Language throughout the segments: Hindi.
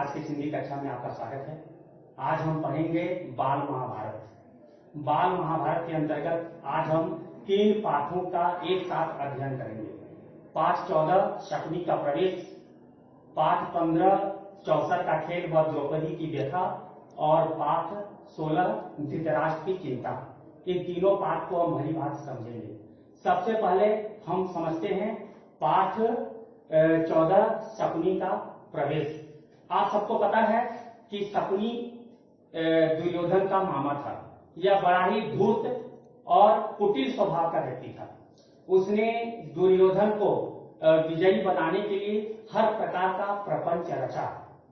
आज की हिंदी कक्षा में आपका स्वागत है। आज हम पढ़ेंगे बाल महाभारत। बाल महाभारत के अंतर्गत आज हम 3 पाठों का एक साथ अध्ययन करेंगे। पाठ 14 शकुनी का प्रवेश, पाठ 15 चौसर का खेल व द्रौपदी की व्यथा और पाठ 16 धृतराष्ट्र की चिंता। इन तीनों पाठ को हम भली भांति समझेंगे। सबसे पहले हम समझते हैं पाठ 14 शकुनी का प्रवेश। आप सबको पता है कि शकुनी दुर्योधन का मामा था। यह बड़ा ही धूर्त और कुटिल स्वभाव का व्यक्ति था। उसने दुर्योधन को विजयी बनाने के लिए हर प्रकार का प्रपंच रचा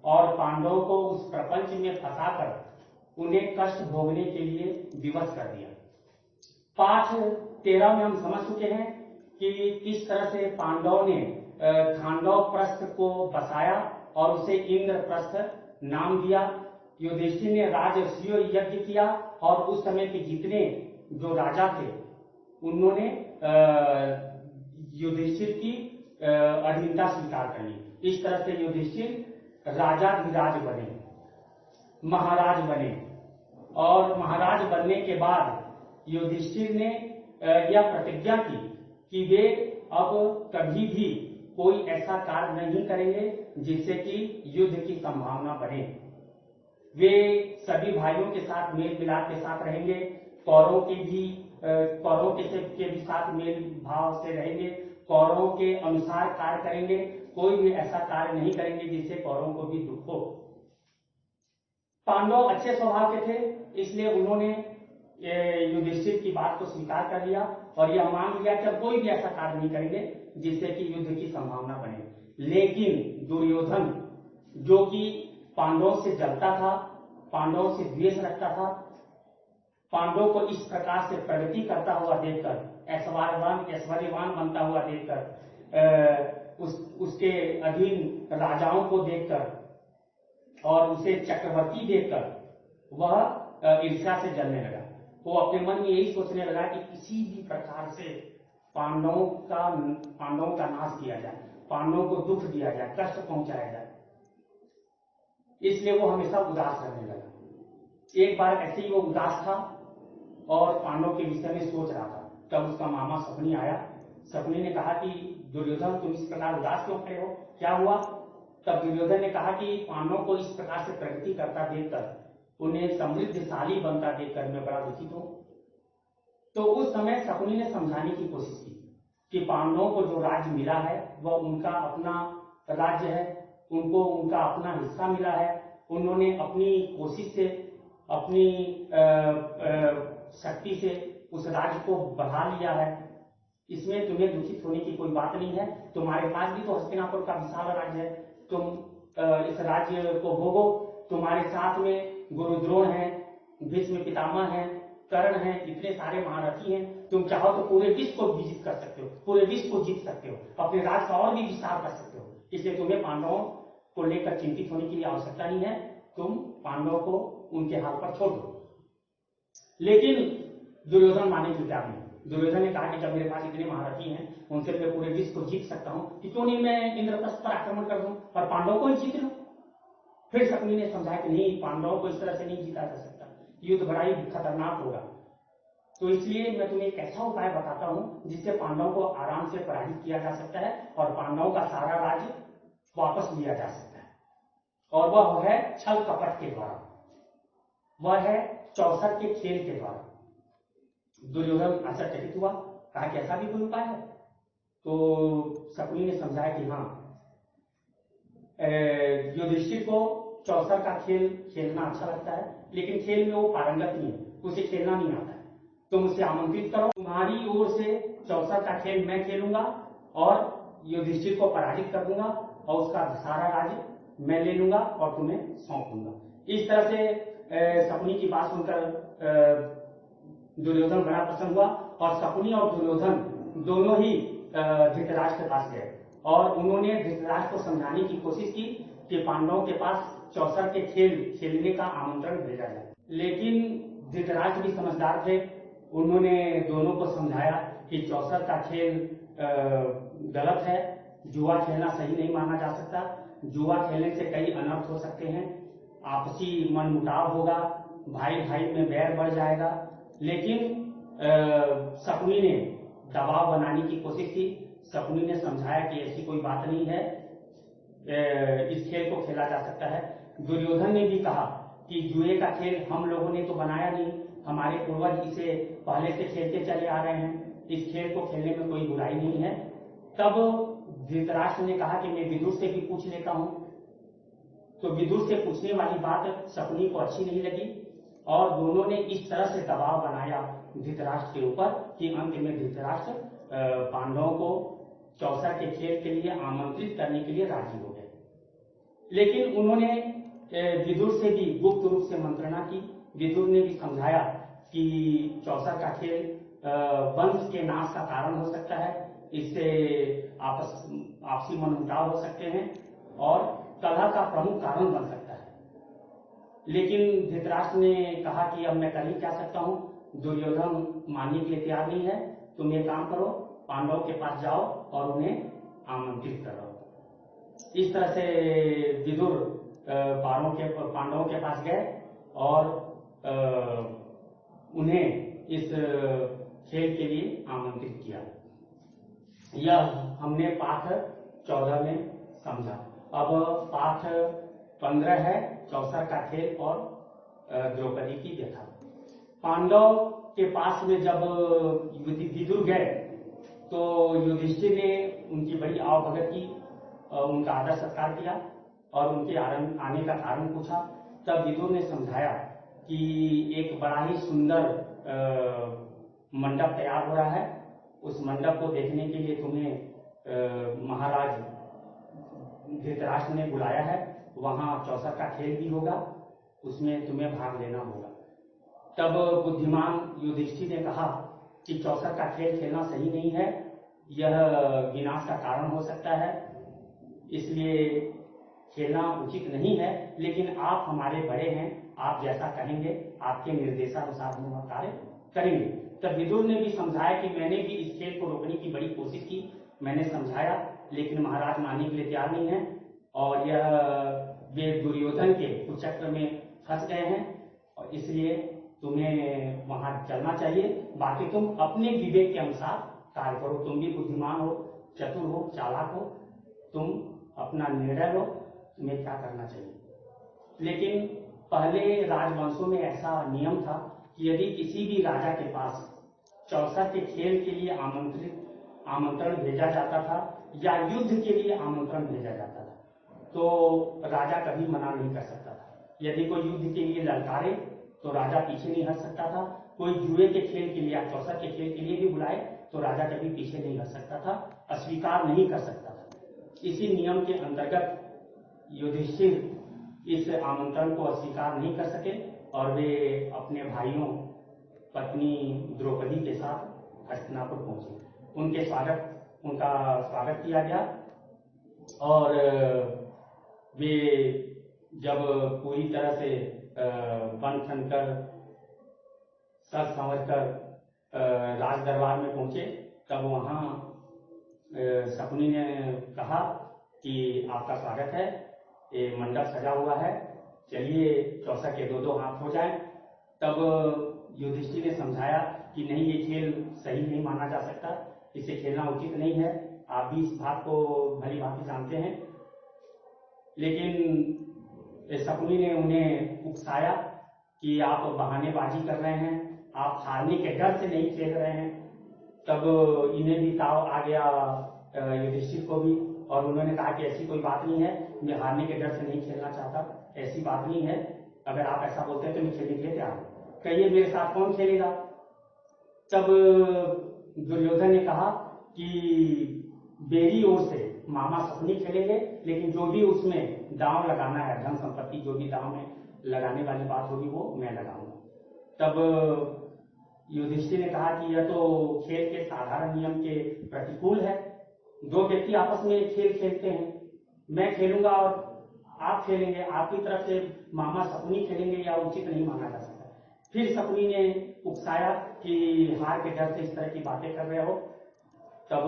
और पांडवों को उस प्रपंच में फंसाकर उन्हें कष्ट भोगने के लिए विवश कर दिया। पाठ 13 में हम समझ चुके हैं कि किस तरह से पांडवों ने खांडव प्रस्थ को बसाया और उसे इंद्रप्रस्थ नाम दिया। युधिष्ठिर ने राजसूय यज्ञ किया और उस समय के जितने जो राजा थे उन्होंने युधिष्ठिर की अधीनता स्वीकार कर ली। इस तरह से युधिष्ठिर राजाधिराज बने, महाराज बने और महाराज बनने के बाद युधिष्ठिर ने यह प्रतिज्ञा की कि वे अब कभी भी कोई ऐसा कार्य नहीं करेंगे जिससे कि युद्ध की संभावना बने। वे सभी भाइयों के साथ मेल मिलाप के साथ रहेंगे, कौरवों के भी साथ मेल भाव से रहेंगे, कौरवों के अनुसार कार्य करेंगे, कोई भी ऐसा कार्य नहीं करेंगे जिससे कौरवों को भी दुख हो। पांडव अच्छे स्वभाव के थे, इसलिए उन्होंने युधिष्ठिर की बात को स्वीकार कर लिया और यह मान लिया कि अब कोई भी ऐसा कार्य नहीं करेंगे जिससे कि युद्ध की संभावना बने। लेकिन दुर्योधन जो कि पांडवों से जलता था, पांडवों से द्वेष रखता था, पांडवों को इस प्रकार से प्रगति करता हुआ देखकर, ऐश्वर्यवान बनता हुआ देखकर, उसके अधीन राजाओं को देखकर और उसे चक्रवर्ती देखकर वह ईर्ष्या से जलने लगा। वो अपने मन में यही सोचने लगा कि किसी भी प्रकार से पांडवों का नाश किया जाए, पांडवों को दुख दिया जाए, कष्ट पहुंचाया जाए। इसलिए वो हमेशा उदास रहने लगा। एक बार ऐसे ही वो उदास था और पांडवों के विषय में सोच रहा था। तब उसका मामा शकुनी आया। शकुनी ने कहा कि दुर्योधन तुम इस प्रकार उदास क्यों खड़े हो, क्या हुआ? तब दुर्योधन ने कहा कि पांडवों को इस प्रकार से प्रगति करता देखकर, उन्हें समृद्धशाली बनता देखकर मैं बड़ा दुखित हूं। तो उस समय शकुनी ने समझाने की कोशिश की कि पांडवों को जो राज्य मिला है वह उनका अपना राज्य है, उनको उनका अपना हिस्सा मिला है। उन्होंने अपनी कोशिश से, अपनी शक्ति से उस राज्य को बढ़ा लिया है। इसमें तुम्हें दुखित होने की कोई बात नहीं है। तुम्हारे पास भी तो हस्तिनापुर का विशाल राज्य है, तुम इस राज्य को भोगो। तुम्हारे साथ में गुरुद्रोण है, भीष्म पितामह है, कर्ण है, इतने सारे महारथी हैं। तुम चाहो तो पूरे विश्व को विजित कर सकते हो, पूरे विश्व को जीत सकते हो, अपने राज्य का और भी विस्तार कर सकते हो। इसलिए तुम्हें पांडवों को लेकर चिंतित होने की आवश्यकता नहीं है। तुम पांडवों को उनके हाल पर छोड़ दो। लेकिन दुर्योधन माने की क्या नहीं। दुर्योधन ने कहा कि जब मेरे पास इतने महारथी हैं, उनसे मैं पूरे विश्व को जीत सकता हूं, कि क्यों नहीं मैं इंद्रप्रस्थ पर आक्रमण कर दूं और पांडवों को ही जीत लूं। फिर शकुनी ने समझाया कि नहीं, पांडवों को इस तरह से नहीं जीता जा सकता, युद्ध बड़ा ही खतरनाक होगा। तो इसलिए मैं तुम्हें एक ऐसा उपाय बताता हूं जिससे पांडवों को आराम से पराजित किया जा सकता है और पांडवों का सारा राज्य वापस लिया जा सकता है। और वह है छल कपट के द्वारा, वह है चौसर के खेल के द्वारा। दुर्योधन आश्चर्यचकित हुआ, कहा कि ऐसा भी कोई उपाय है? तो शकुनी ने समझाया कि हाँ, युधिष्ठिर को चौसर का खेल खेलना अच्छा लगता है, लेकिन खेल में वो पारंगत नहीं है, उसे खेलना नहीं आता है। तुम उसे आमंत्रित करो, तुम्हारी ओर से चौसर का खेल मैं खेलूंगा और युधिष्ठिर को पराजित कर दूंगा और उसका सारा राज्य मैं ले लूंगा और तुम्हें सौंप दूंगा। इस तरह से शकुनी की बात सुनकर दुर्योधन बड़ा प्रसन्न हुआ और शकुनी और दुर्योधन दोनों ही धृतराष्ट्र के पास गए और उन्होंने धृतराष्ट्र को समझाने की कोशिश की कि पांडवों के पास चौसर के खेल खेलने का आमंत्रण भेजा जाए। लेकिन धृतराष्ट्र भी समझदार थे, उन्होंने दोनों को समझाया कि चौसर का खेल गलत है, जुआ खेलना सही नहीं माना जा सकता। जुआ खेलने से कई अनर्थ हो सकते हैं, आपसी मनमुटाव होगा, भाई भाई में बैर बढ़ जाएगा। लेकिन शकुनी ने दबाव बनाने की कोशिश की। शकुनी ने समझाया कि ऐसी कोई बात नहीं है, इस खेल को खेला जा सकता है। दुर्योधन ने भी कहा कि जुए का खेल हम लोगों ने तो बनाया नहीं, हमारे पूर्वज इसे पहले से खेलते चले आ रहे हैं, इस खेल को खेलने में कोई बुराई नहीं है। तब धृतराष्ट्र ने कहा कि मैं विदुर से भी पूछ लेता हूं। तो विदुर से पूछने वाली बात शकुनी को अच्छी नहीं लगी और दोनों ने इस तरह से दबाव बनाया धृतराष्ट्र के ऊपर कि अंत में धृतराष्ट्र पांडवों को चौसर के खेल के लिए आमंत्रित करने के लिए राजी हो गए। लेकिन उन्होंने विदुर से भी गुप्त रूप से मंत्रणा की। विदुर ने भी समझाया कि चौसर का खेल वंश के नाश का कारण हो सकता है, इससे आपसी मनमुटाव हो सकते हैं और कलह का प्रमुख कारण बन सकता है। लेकिन धृतराष्ट्र ने कहा कि अब मैं कर ही क्या सकता हूं, दुर्योधन मानने के लिए तैयार नहीं है, तुम ये काम करो, पांडवों के पास जाओ और उन्हें आमंत्रित करो। इस तरह से विदुर पांडवों के पास गए और उन्हें इस खेल के लिए आमंत्रित किया। यह हमने पाठ 14 में समझा। अब पाठ 15 है चौसर का खेल और द्रौपदी की व्यथा। पांडव के पास में जब विदुर गए तो युधिष्ठिर ने उनकी बड़ी आवभगत की, उनका आदर सत्कार किया और उनके आने का कारण पूछा। तब विदुर ने समझाया कि एक बड़ा ही सुंदर मंडप तैयार हो रहा है, उस मंडप को देखने के लिए तुम्हें महाराज धृतराष्ट्र ने बुलाया है, वहां चौसर का खेल भी होगा, उसमें तुम्हें भाग लेना होगा। तब बुद्धिमान युधिष्ठिर ने कहा कि चौसर का खेल खेलना सही नहीं है, यह विनाश का कारण हो सकता है, इसलिए खेलना उचित नहीं है। लेकिन आप हमारे बड़े हैं, आप जैसा कहेंगे आपके निर्देशानुसार हम कार्य करेंगे। तब विदुर ने भी समझाया कि मैंने भी इस खेल को रोकने की बड़ी कोशिश की, मैंने समझाया, लेकिन महाराज मानने के लिए तैयार नहीं है और यह वे दुर्योधन के कुचक्र में फंस गए हैं और इसलिए तुम्हें वहां चलना चाहिए। बाकी तुम अपने विवेक के अनुसार कार्य करो, तुम भी बुद्धिमान हो, चतुर हो, चालाक हो, तुम अपना निर्णय लो, तुम्हें क्या करना चाहिए। लेकिन पहले राजवंशों में ऐसा नियम था कि यदि किसी भी राजा के पास चौसर के खेल के लिए आमंत्रण भेजा जाता था या युद्ध के लिए आमंत्रण भेजा जाता था तो राजा कभी मना नहीं कर सकता था। यदि कोई युद्ध के लिए ललकारे तो राजा पीछे नहीं हट सकता था, कोई जुए के खेल के लिए या चौसर के खेल के लिए भी बुलाए तो राजा कभी पीछे नहीं हट सकता था, अस्वीकार नहीं कर सकता था। इसी नियम के अंतर्गत युधिष्ठिर इस आमंत्रण को अस्वीकार नहीं कर सके और वे अपने भाइयों पत्नी द्रौपदी के साथ हस्तिनापुर पहुंचे। उनका स्वागत किया गया और वे जब पूरी तरह से बन ठन कर सज संवर कर राज दरबार में पहुंचे तब वहां शकुनी ने कहा कि आपका स्वागत है, ये मंडप सजा हुआ है, चलिए चौसर के दो हाथ हो जाएं। तब युधिष्ठिर ने समझाया कि नहीं, ये खेल सही नहीं माना जा सकता, इसे खेलना उचित नहीं है, आप भी इस बात को भली भांति जानते हैं। लेकिन शकुनी ने उन्हें उकसाया कि आप बहानेबाजी कर रहे हैं, आप हारने के डर से नहीं खेल रहे हैं। तब इन्हें भी ताव आ गया, युधिष्ठिर को भी, और उन्होंने कहा कि ऐसी कोई बात नहीं है, मैं हारने के डर से नहीं खेलना चाहता, ऐसी बात नहीं है, अगर आप ऐसा बोलते हैं तो मैं खेलने के लिए तैयार हूं, कहिए मेरे साथ कौन खेलेगा। तब दुर्योधन ने कहा कि मेरी ओर से मामा शकुनी खेलेंगे, लेकिन जो भी उसमें दांव लगाना है, धन संपत्ति जो भी दांव में लगाने वाली बात होगी वो मैं लगाऊंगा। तब युधिष्ठिर ने कहा कि यह तो खेल के साधारण नियम के प्रतिकूल है, दो व्यक्ति आपस में खेल खेलते हैं, मैं खेलूंगा और आप खेलेंगे, आपकी तरफ से मामा शकुनी खेलेंगे, या उचित नहीं माना जा सकता। फिर शकुनी ने उकसाया कि हार के डर से इस तरह की बातें कर रहे हो। तब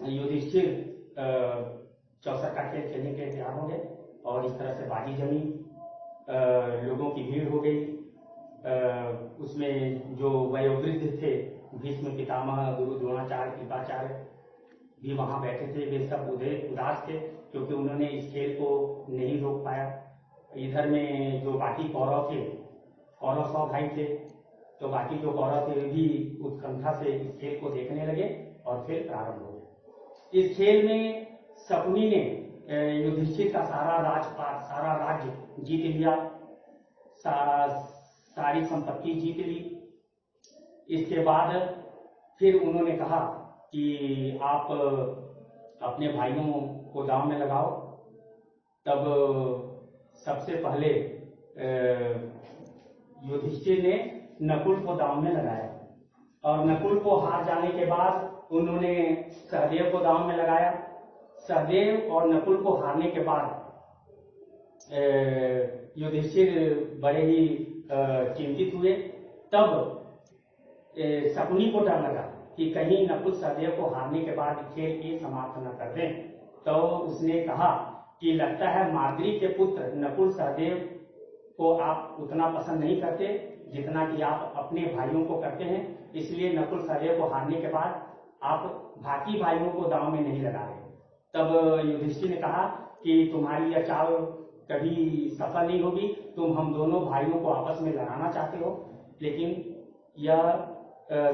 युधिष्ठिर चौसर का खेल खेलने के लिए तैयार हो गए और इस तरह से बाजी जमी, लोगों की भीड़ हो गई। उसमें जो वयोवृद्ध थे, भीष्म पितामह, गुरु द्रोणाचार्य, कृपाचार्य भी वहां बैठे थे। वे सब उदास थे क्योंकि उन्होंने इस खेल को नहीं रोक पाया। इधर में जो बाकी कौरव थे, कौरव 100 भाई थे, तो बाकी जो कौरव थे वे भी उत्कंठा से इस खेल को देखने लगे और खेल प्रारंभ हो गया। इस खेल में शकुनी ने युधिष्ठिर का सारा राजपाट, सारा राज्य जीत लिया, सारी संपत्ति जीत ली। इसके बाद फिर उन्होंने कहा कि आप अपने भाइयों को दांव में लगाओ। तब सबसे पहले युधिष्ठिर ने नकुल को दांव में लगाया और नकुल को हार जाने के बाद उन्होंने सहदेव को दांव में लगाया। सहदेव और नकुल को हारने के बाद युधिष्ठिर बड़े ही चिंतित हुए। तब शकुनी को डर लगा कि कहीं नकुल सहदेव को हारने के बाद खेल ये समाप्त न कर दें, तो उसने कहा कि लगता है माद्री के पुत्र नकुल सहदेव को आप उतना पसंद नहीं करते जितना कि आप अपने भाइयों को करते हैं, इसलिए नकुल सहदेव को हारने के बाद आप बाकी भाइयों को दांव में नहीं लगा रहे। तब युधिष्ठिर ने कहा कि तुम्हारी यह चाल कभी सफल नहीं होगी, तुम हम दोनों भाइयों को आपस में लड़ाना चाहते हो, लेकिन यह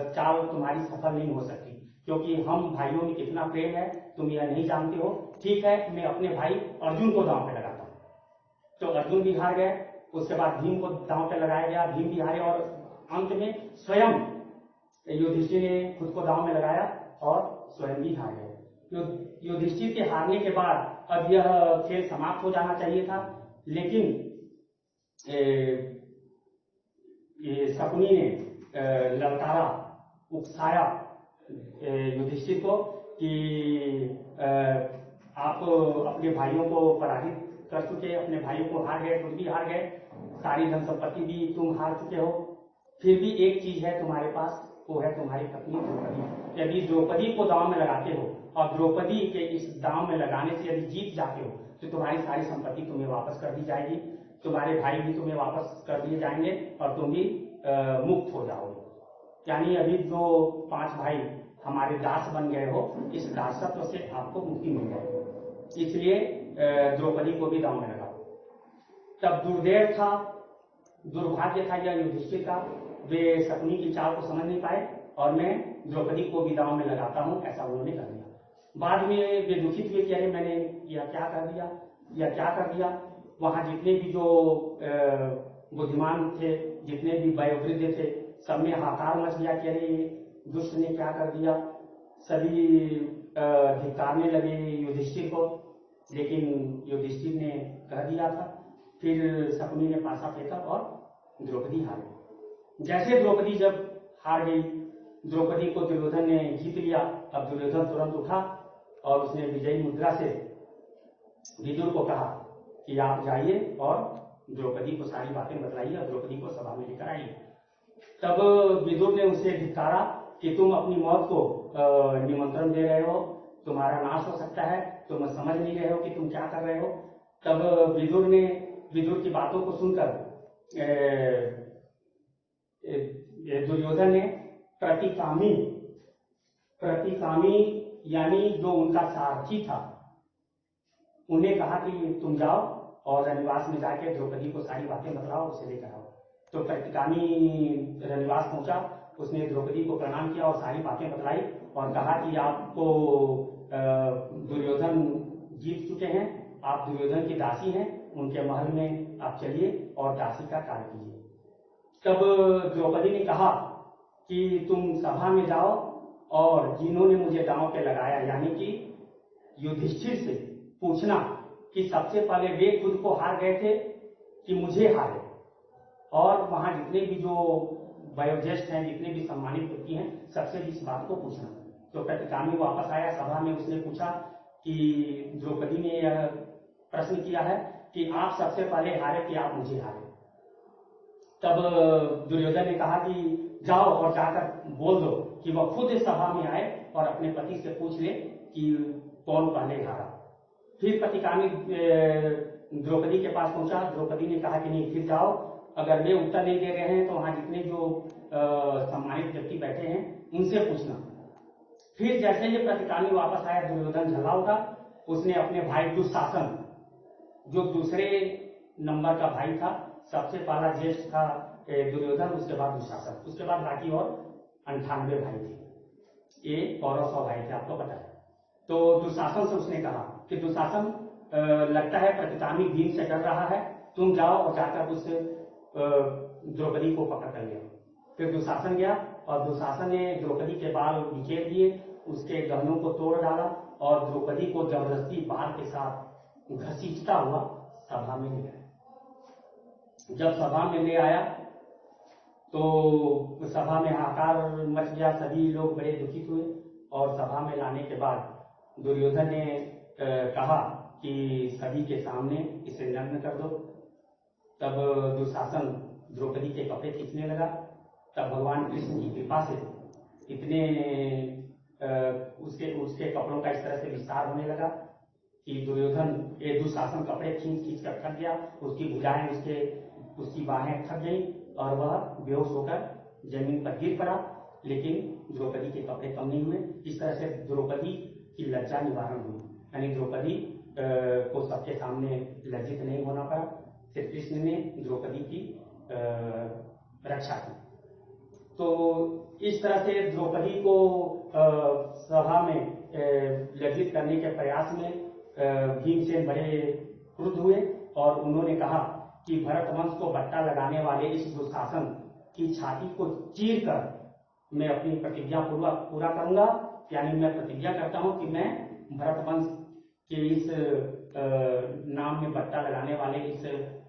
चाल तुम्हारी सफल नहीं हो सकती क्योंकि हम भाइयों में कितना प्रेम है तुम यह नहीं जानते हो। ठीक है, मैं अपने भाई अर्जुन को दांव पे लगाता हूं। तो अर्जुन भी हार गए। उसके बाद भीम को दांव पे लगाया गया, भीम भी हारे और अंत में स्वयं युधिष्ठिर ने खुद को दांव में लगाया और स्वयं भी हार गए। युधिष्ठिर के हारने के बाद अब यह खेल समाप्त हो जाना चाहिए था, लेकिन शकुनी ने ललकारा, उकसाया युधिष्ठिर को कि आप अपने भाइयों को पराजित कर चुके, अपने भाइयों को हार गए, खुद भी हार गए, सारी धन संपत्ति भी तुम हार चुके हो, फिर भी एक चीज है तुम्हारे पास, वो है तुम्हारी पत्नी द्रौपदी। यदि द्रौपदी को दांव में लगाते हो और द्रौपदी के इस दांव में लगाने से यदि जीत जाते हो तो तुम्हारी सारी संपत्ति तुम्हें वापस कर दी जाएगी, तुम्हारे भाई भी तुम्हें वापस कर दिए जाएंगे और तुम भी मुक्त हो जाओगे। यानी अभी जो 5 भाई हमारे दास बन गए हो, इस दासत्व से आपको मुक्ति मिल जाएगी, इसलिए द्रौपदी को भी दांव में लगाओ। तब दुर्दैव था, दुर्भाग्य था यह युधिष्ठिर का, वे शकुनी की चाल को समझ नहीं पाए और मैं द्रौपदी को भी दांव में लगाता हूं, ऐसा उन्होंने कर दिया। बाद में वे दुखित हुए कि अरे मैंने यह क्या कर दिया, यह क्या कर दिया। वहां जितने भी जो बुद्धिमान थे, जितने भी वयोवृद्ध थे, सब में हाहाकार मच गया कि अरे दुष्ट ने क्या कर दिया। सभी धिक्कारने लगे युधिष्ठिर को, लेकिन युधिष्ठिर ने कह दिया था। फिर शकुनी ने पासा फेंका और द्रौपदी हार गई। जैसे द्रौपदी जब हार गई, द्रौपदी को दुर्योधन ने जीत लिया। अब दुर्योधन तुरंत उठा और उसने विजयी मुद्रा से विदुर को कहा कि आप जाइए और द्रौपदी को सारी बातें बतलाइए और द्रौपदी को सभा में लेकर आइए। तब विदुर ने उसे धिक्कारा कि तुम अपनी मौत को निमंत्रण दे रहे हो, तुम्हारा नाश हो सकता है, तुम समझ नहीं रहे हो कि तुम क्या कर रहे हो। तब विदुर की बातों को सुनकर दुर्योधन ने प्रतिकामी यानी जो उनका सारथी था, उन्हें कहा कि तुम जाओ और रनिवास में जाके द्रौपदी को सारी बातें बतलाओ, उसे लेकर आओ। तो प्रतिकामी रनिवास पहुंचा, उसने द्रौपदी को प्रणाम किया और सारी बातें बतलाई और कहा कि आपको दुर्योधन जीत चुके हैं, आप दुर्योधन की दासी हैं, उनके महल में आप चलिए और दासी का कार्य कीजिए। तब द्रौपदी ने कहा कि तुम सभा में जाओ और जिन्होंने मुझे दांव पे लगाया, यानी कि युधिष्ठिर से पूछना कि सबसे पहले वे खुद को हार गए थे कि मुझे हारे, और वहां जितने भी जो वयोज्येष्ठ हैं, जितने भी सम्मानित व्यक्ति हैं, सबसे भी इस बात को पूछना। तो प्रतिकामी वापस आया सभा में, उसने पूछा कि द्रौपदी ने यह प्रश्न किया है कि आप सबसे पहले हारे कि आप मुझे हारे। तब दुर्योधन ने कहा कि जाओ और जाकर बोल दो कि वह खुद इस सभा में आए और अपने पति से पूछ ले कि कौन पहले हारा। फिर प्रतिकामी द्रौपदी के पास पहुंचा। द्रौपदी ने कहा कि नहीं, फिर जाओ, अगर वे उत्तर नहीं दे रहे हैं तो वहां जितने जो सम्मानित व्यक्ति बैठे हैं उनसे पूछना। फिर जैसे ही प्रतिकामी वापस आया, दुर्योधन झल्ला उठा। उसने अपने भाई दुशासन, जो दूसरे नंबर का भाई था, सबसे पहला ज्येष्ठ था दुर्योधन, उसके बाद दुशासन, उसके बाद बाकी और 98 भाई थे। ये कौरव 100 भाई थे, आपको पता है। तो दुशासन से उसने कहा कि दुशासन, लगता है प्रतिकामी भीम से डर रहा है, तुम जाओ और जाकर उस द्रौपदी को पकड़ कर ले। फिर दुशासन गया और दुशासन ने द्रौपदी के बाल बिखेर दिए, उसके गहनों को तोड़ डाला और द्रौपदी को जबरदस्ती बाल के साथ घसीटता हुआ सभा में ले आया। जब सभा में ले आया तो सभा में हाहाकार मच गया, सभी लोग बड़े दुखित हुए। और सभा में लाने के बाद दुर्योधन ने कहा कि सभी के सामने इसे नग्न कर दो। तब दुशासन द्रौपदी के कपड़े खींचने लगा। तब भगवान कृष्ण की कृपा से इतने उसके कपड़ों का इस तरह से विस्तार होने लगा कि दुशासन कपड़े खींच खींच कर थक गया, उसकी भुजाएं, उसकी बाहें थक गई और वह बेहोश होकर जमीन पर गिर पड़ा। लेकिन द्रौपदी के कपड़े कम नहीं हुए। इस तरह से द्रौपदी की लज्जा निवारण हुई, यानी द्रौपदी को सबके सामने लज्जित नहीं होना पड़ा। श्री कृष्ण ने द्रौपदी की रक्षा की। तो इस तरह से द्रौपदी को सभा में लज्जित करने के प्रयास में भीमसेन बड़े क्रुद्ध हुए और उन्होंने कहा कि भरत वंश को बट्टा लगाने वाले इस दुशासन की छाती को चीर कर मैं अपनी प्रतिज्ञा पूरा करूंगा। यानी मैं प्रतिज्ञा करता हूं कि मैं भरत वंश के इस नाम में बट्टा लगाने वाले इस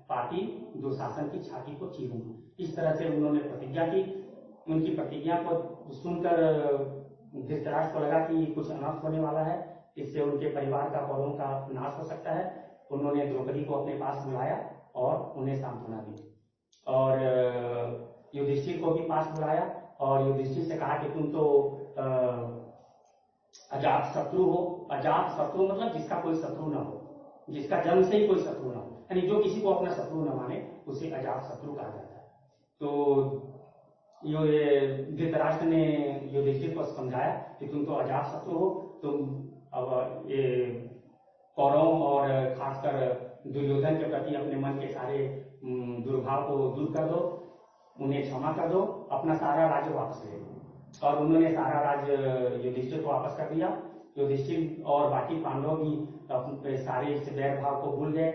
पापी दुशासन की छाती को चीरूंगा। इस तरह से उन्होंने प्रतिज्ञा की। उनकी प्रतिज्ञा को सुनकर धृतराष्ट्र को लगा कि कुछ अनर्थ होने वाला है, इससे उनके परिवार का, कौरवों का नाश हो सकता है। उन्होंने द्रौपदी को अपने पास बुलाया और उन्हें सांत्वना दी और युधिष्ठिर को भी पास बुलाया और युधिष्ठिर से कहा कि तुम तो अजात शत्रु हो। अजात शत्रु मतलब जिसका कोई शत्रु न हो, जिसका जन्म से ही कोई शत्रु न हो, यानी जो किसी को अपना शत्रु न माने उसे अजात शत्रु कहा जाता है। तो धृतराष्ट्र ने युधिष्ठिर को समझाया कि तुम तो अजात शत्रु हो, तुम अब ये कौरवों और खासकर दुर्योधन के प्रति अपने मन के सारे दुर्भाव को दूर कर दो, उन्हें क्षमा कर दो, अपना सारा राज्य वापस ले लो। और उन्होंने सारा राज्य युधिष्ठिर को वापस कर दिया। युधिष्ठिर और बाकी पांडव भी सारे इस वैर भाव को भूल गए।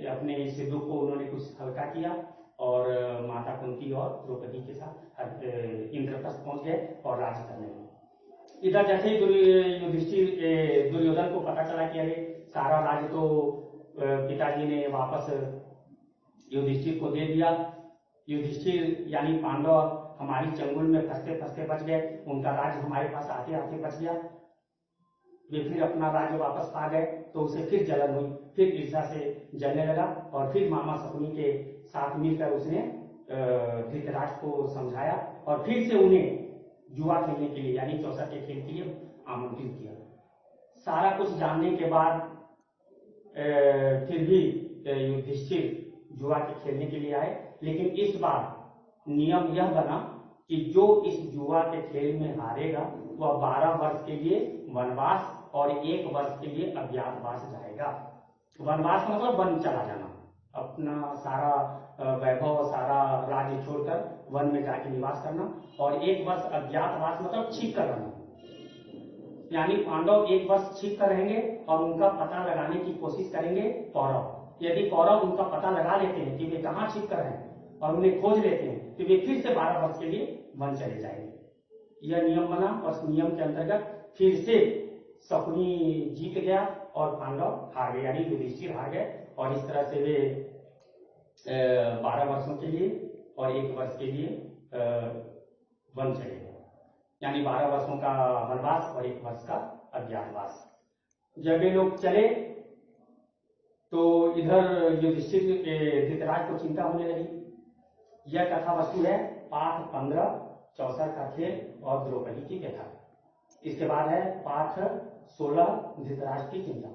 अपने इस दुख को उन्होंने कुछ हल्का किया और माता कुंती और द्रौपदी के साथ इंद्रप्रस्थ पहुंच गए और राज्य करने लगे। इधर जैसे ही युधिष्ठिर दुर्योधन को पता चला कि अरे सारा राज्य तो पिताजी ने वापस युधिष्ठिर को दे दिया, युधिष्ठिर यानी पांडव हमारी चंगुल में फंसते फंसते बच गए, उनका राज्य हमारे पास आते आते बच गया, वे फिर अपना राज्य वापस पा गए। तो उसे फिर जलन हुई, फिर ईर्ष्या से जलने लगा और फिर मामा शकुनी के साथ मिलकर उसने धृतराष्ट्र को समझाया और फिर से उन्हें जुआ खेलने के लिए यानी चौसर के खेल के लिए आमंत्रित किया। सारा कुछ जानने के बाद फिर भी युधिष्ठिर जुआ के खेलने के लिए आए, लेकिन इस बार नियम यह बना कि जो इस जुआ के खेल में हारेगा वह 12 वर्ष के लिए वनवास और 1 वर्ष के लिए अज्ञातवास जाएगा। वनवास मतलब वन चला जाना, अपना सारा वैभव, सारा राज्य छोड़कर वन में जाके निवास करना, और 1 वर्ष अज्ञातवास मतलब छिप कर रहना। यानी पांडव 1 वर्ष छिप कर रहेंगे और उनका पता लगाने की कोशिश करेंगे कौरव। यदि कौरव उनका पता लगा लेते हैं कि वे कहाँ छिप कर हैं और उन्हें खोज लेते हैं तो वे फिर से 12 वर्ष के लिए वन चले जाएंगे। यह नियम बना और नियम के अंतर्गत फिर से शकुनी जीत गया और पांडव हार गए, यानी युधिष्ठिर हार गए। और इस तरह से वे 12 वर्षों के लिए और 1 वर्ष के लिए वन चले गए, यानी 12 वर्षों का वनवास और 1 वर्ष का अज्ञातवास। जब वे लोग चले तो इधर युधिष्ठिर धृतराष्ट्र को चिंता होने लगी। यह कथा वस्तु है पाठ 15 चौसर का खेल और द्रौपदी की व्यथा। इसके बाद है पाठ 16 धृतराष्ट्र की चिंता।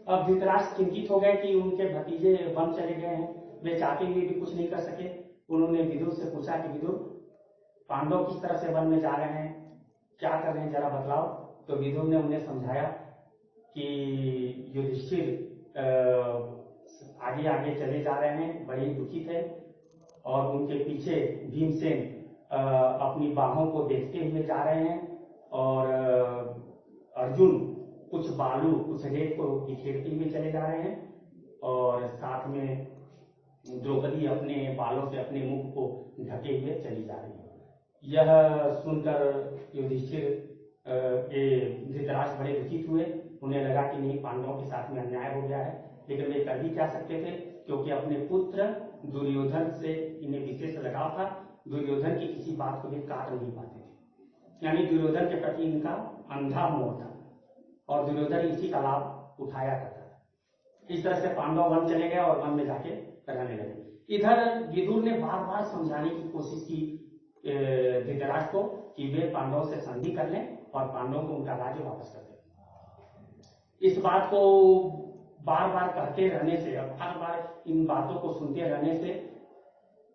अब धृतराष्ट्र चिंतित हो गए कि उनके भतीजे वन चले गए हैं, वे चाहते हुए भी कुछ नहीं कर सके। उन्होंने विदुर से पूछा कि विदुर, पांडव किस तरह से वन में जा रहे हैं, क्या कर रहे हैं, जरा बतलाओ। तो विदुर ने उन्हें समझाया कि युधिष्ठिर आगे आगे चले जा रहे हैं, बड़े ही दुखी थे, और उनके पीछे भीमसेन अपनी बाहों को देखते हुए जा रहे हैं, और अर्जुन कुछ बालू कुछ रेत को बिखेरते हुए चले जा रहे हैं, और साथ में द्रौपदी अपने बालों से अपने मुख को ढके हुए चली जा रही है। यह सुनकर युधिष्ठिर धृतराष्ट्र बड़े दुखित हुए। उन्हें लगा कि नहीं, पांडवों के साथ में अन्याय हो गया है, लेकिन वे कर भी क्या सकते थे, क्योंकि अपने पुत्र दुर्योधन से इन्हें विशेष लगाव था। दुर्योधन की किसी बात को भी काट नहीं पाते थे, यानी दुर्योधन के प्रति इनका अंधा मोह था, और दुर्योधन इसी का लाभ उठाया करता था। इस तरह से पांडव वन चले गए और वन में जाके रहने लगे। इधर विदुर ने बार बार समझाने की कोशिश की धृतराष्ट्र को कि वे पांडवों से संधि कर लें और पांडवों को उनका राज्य वापस कर दें। इस बात को बार बार कहते रहने से, अब हर बार इन बातों को सुनते रहने से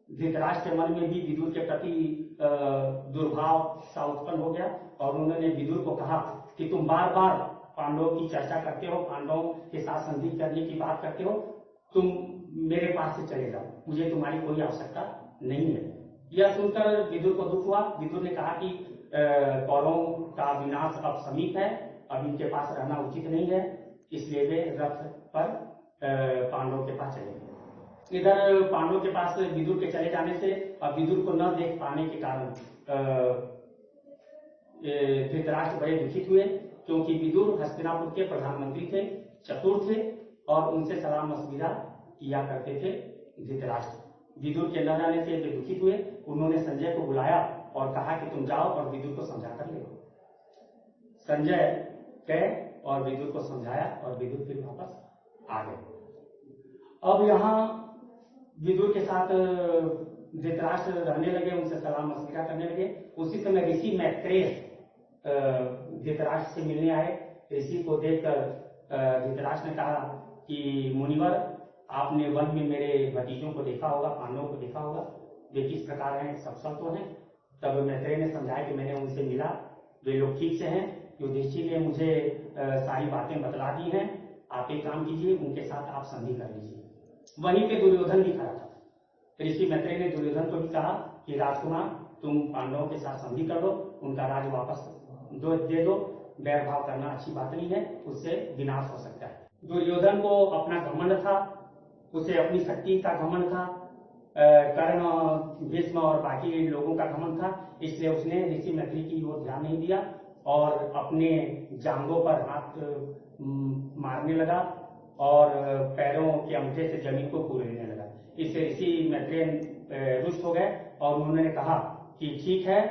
धृतराष्ट्र के मन में भी विदुर के प्रति दुर्भाव सा उत्पन्न हो गया, और उन्होंने विदुर को कहा कि तुम बार बार पांडवों की चर्चा करते हो, पांडवों के साथ संधि करने की बात करते हो, तुम मेरे पास से चले जाओ, मुझे तुम्हारी कोई आवश्यकता नहीं है। यह सुनकर विदुर को दुख हुआ। विदुर ने कहा कि कौरवों का विनाश अब समीप है, अब इनके पास रहना उचित नहीं है, इसलिए वे रथ पर पांडवों के पास चले गए। इधर पांडवों के पास विदुर के चले जाने से अब विदुर को न देख पाने के कारण धृतराष्ट्र बड़े दुखित हुए, क्योंकि विदुर हस्तिनापुर के प्रधानमंत्री थे, चतुर थे, और उनसे सलाह मशविरा किया करते थे धृतराष्ट्र। विदुर के न जाने से वे दुखित हुए। उन्होंने संजय को बुलाया और कहा कि तुम जाओ और विदुर को समझा कर ले। संजय गए और विदुर को समझाया, और विदुर फिर वापस आ गए। अब यहाँ विदुर के साथ धृतराष्ट्र रहने लगे, उनसे सलाह मशविरा करने लगे। उसी समय ऋषि मैत्रेय धृतराष्ट्र से मिलने आए। ऋषि को देखकर धृतराष्ट्र ने कहा कि मुनिवर, आपने वन में मेरे भतीजों को देखा होगा, पांडवों को देखा होगा, वे किस प्रकार हैं, सकुशल तो हैं। तब मैत्रेय ने समझाया कि मैंने उनसे मिला, वे लोग ठीक से हैं। युधिष्ठिर ने मुझे सारी बातें बतला दी हैं। आप एक काम कीजिए, उनके साथ आप संधि कर लीजिए। वहीं पे दुर्योधन भी खड़ा था। ऋषि मैत्रेय ने दुर्योधन को भी कहा कि राजकुमार, तुम पांडवों के साथ संधि कर लो, उनका राज वापस दे दो। बैर भाव करना अच्छी बात नहीं है, उससे विनाश हो सकता है। दुर्योधन को अपना घमंड था, उसे अपनी शक्ति का घमंड था, कर्ण, भीष्म और बाकी लोगों का घमंड था, इसलिए उसने ऋषि मैत्री की ओर ध्यान नहीं दिया और अपने जांघों पर हाथ मारने लगा और पैरों के अंगूठे से जमीन को कुरेदने लगा। इससे ऋषि मैत्रेय रुष्ट हो गए और उन्होंने कहा कि ठीक है,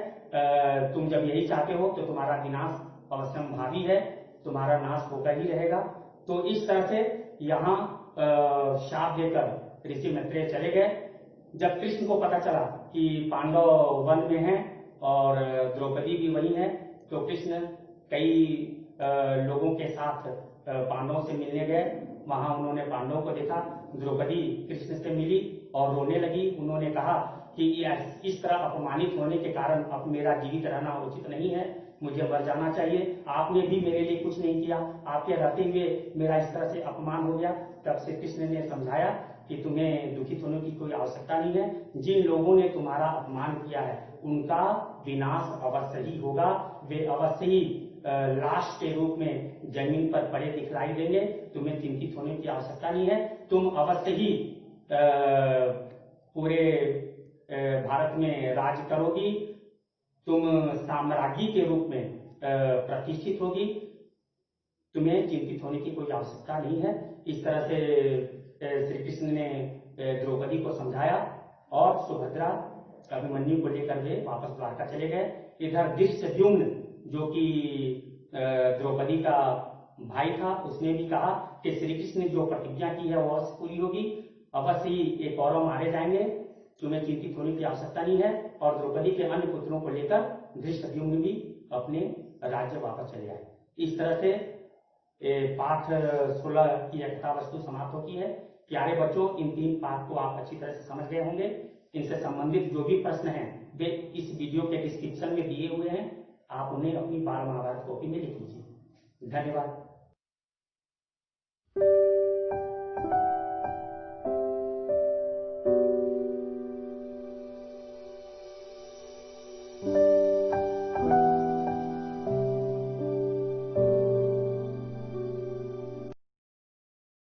तुम जब यही चाहते हो तो तुम्हारा विनाश अवश्यंभावी है, तुम्हारा नाश होकर ही रहेगा। तो इस तरह से यहाँ शाप देकर ऋषि मैत्रेय चले गए। जब कृष्ण को पता चला कि पांडव वन में हैं और द्रौपदी भी वही है, तो कृष्ण कई लोगों के साथ पांडवों से मिलने गए। वहां उन्होंने पांडवों को देखा। द्रौपदी कृष्ण से मिली और रोने लगी। उन्होंने कहा कि इस तरह अपमानित होने के कारण अब मेरा जीवित रहना उचित नहीं है, मुझे मर जाना चाहिए। आपने भी मेरे लिए कुछ नहीं किया, आपके रहते हुए मेरा इस तरह से अपमान हो गया। तब से कृष्ण ने समझाया कि तुम्हें दुखित होने की कोई आवश्यकता नहीं है। जिन लोगों ने तुम्हारा अपमान किया है उनका विनाश अवश्य ही होगा। वे अवश्य ही लाश के रूप में जमीन पर पड़े दिखलाई देंगे। तुम्हें चिंतित होने की आवश्यकता नहीं है। तुम अवश्य ही पूरे भारत में राज करोगी, तुम साम्राज्ञी के रूप में प्रतिष्ठित होगी, तुम्हें चिंतित होने की कोई आवश्यकता नहीं है। इस तरह से श्री कृष्ण ने द्रौपदी को समझाया और सुभद्रा अभिमन्यु को लेकर वे वापस द्वारका चले गए। इधर दृष्टद्युम्न जो कि द्रौपदी का भाई था, उसने भी कहा कि श्री कृष्ण ने जो प्रतिज्ञा की है वो अवश्य पूरी होगी, अवश्य ही एक कौरव मारे जाएंगे, तुम्हें चिंतित होने की आवश्यकता नहीं है। और द्रौपदी के अन्य पुत्रों को लेकर दृष्टद्युम्न भी अपने राज्य वापस चले आए। इस तरह से पाठ 16 की यह कथा वस्तु समाप्त होती है। प्यारे बच्चों, इन 3 पाठ को आप अच्छी तरह से समझ गए होंगे। इनसे संबंधित जो भी प्रश्न हैं वे इस वीडियो के डिस्क्रिप्शन में दिए हुए हैं, आप उन्हें अपनी बाल महाभारत कॉपी में लिख लीजिए। धन्यवाद।